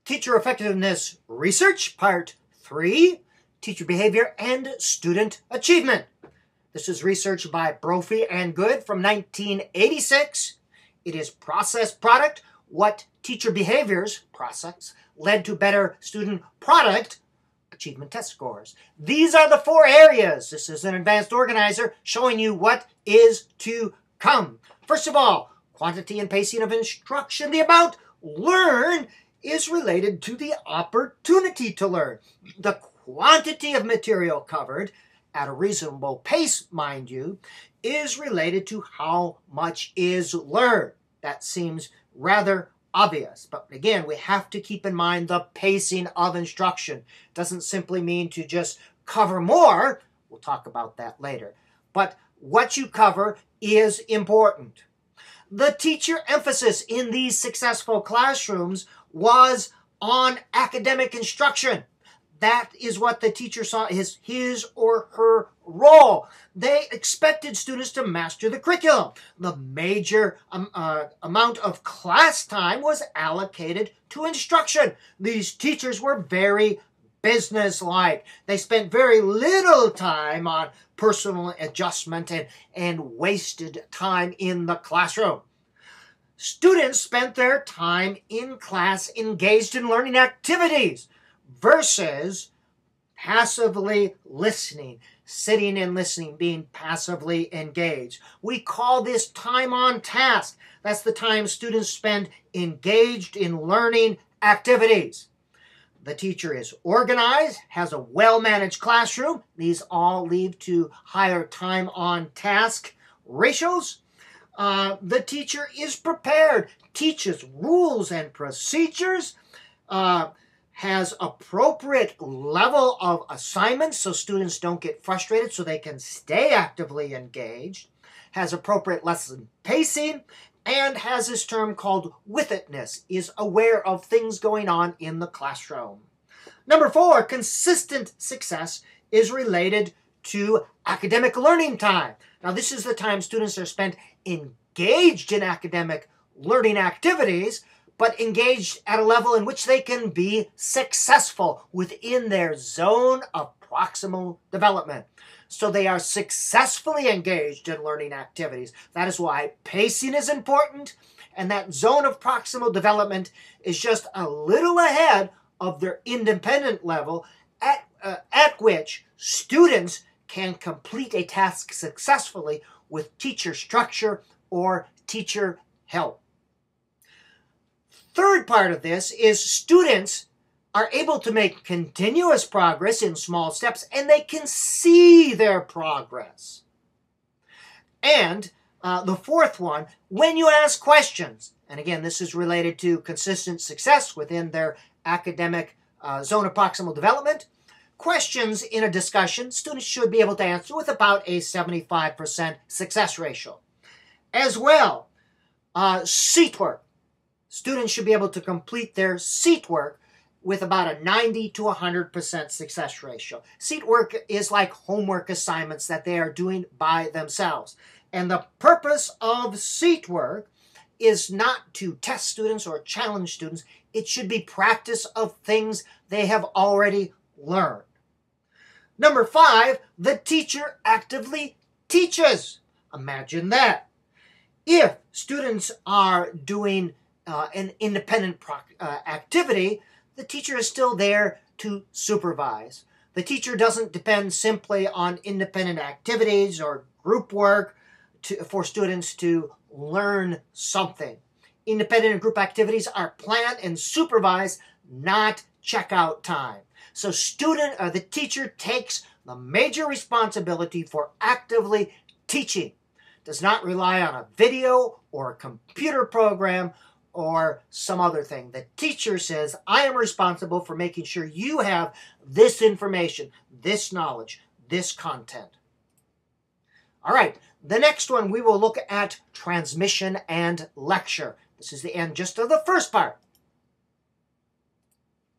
Teacher Effectiveness Research, Part 3, Teacher Behavior and Student Achievement. This is research by Brophy and Good from 1986. It is process product, what teacher behaviors, process, led to better student product, achievement test scores. These are the 4 areas. This is an advanced organizer showing you what is to come. First of all, quantity and pacing of instruction. The amount learned is related to the opportunity to learn. The quantity of material covered, at a reasonable pace, mind you, is related to how much is learned. That seems rather obvious. But again, we have to keep in mind the pacing of instruction. It doesn't simply mean to just cover more. We'll talk about that later. But what you cover is important. The teacher emphasis in these successful classrooms was on academic instruction. That is what the teacher saw as his or her role. They expected students to master the curriculum. The major amount of class time was allocated to instruction. These teachers were very businesslike. They spent very little time on personal adjustment and wasted time in the classroom. Students spent their time in class engaged in learning activities versus passively listening, sitting and listening, being passively engaged. We call this time on task. That's the time students spend engaged in learning activities. The teacher is organized, has a well-managed classroom. These all lead to higher time on task ratios. The teacher is prepared, teaches rules and procedures, has appropriate level of assignments so students don't get frustrated so they can stay actively engaged, has appropriate lesson pacing, and has this term called with-itness, is aware of things going on in the classroom. Number 4, consistent success is related to academic learning time. Now, this is the time students are spent engaged in academic learning activities, but engaged at a level in which they can be successful within their zone of proximal development. So they are successfully engaged in learning activities. That is why pacing is important, and that zone of proximal development is just a little ahead of their independent level at which students can complete a task successfully with teacher structure or teacher help. Third part of this is students are able to make continuous progress in small steps, and they can see their progress. And the fourth one, when you ask questions, and again, this is related to consistent success within their academic zone of proximal development, questions in a discussion, students should be able to answer with about a 75% success ratio. As well, seat work. Students should be able to complete their seat work with about a 90 to 100% success ratio. Seat work is like homework assignments that they are doing by themselves. And the purpose of seat work is not to test students or challenge students. It should be practice of things they have already learned. Number 5, the teacher actively teaches. Imagine that. If students are doing an independent activity, the teacher is still there to supervise. The teacher doesn't depend simply on independent activities or group work for students to learn something. Independent and group activities are planned and supervised, not checkout time. So the teacher takes the major responsibility for actively teaching. Does not rely on a video or a computer program or some other thing. The teacher says, I am responsible for making sure you have this information, this knowledge, this content. All right, the next one we will look at transmission and lecture. This is the end just of the first part.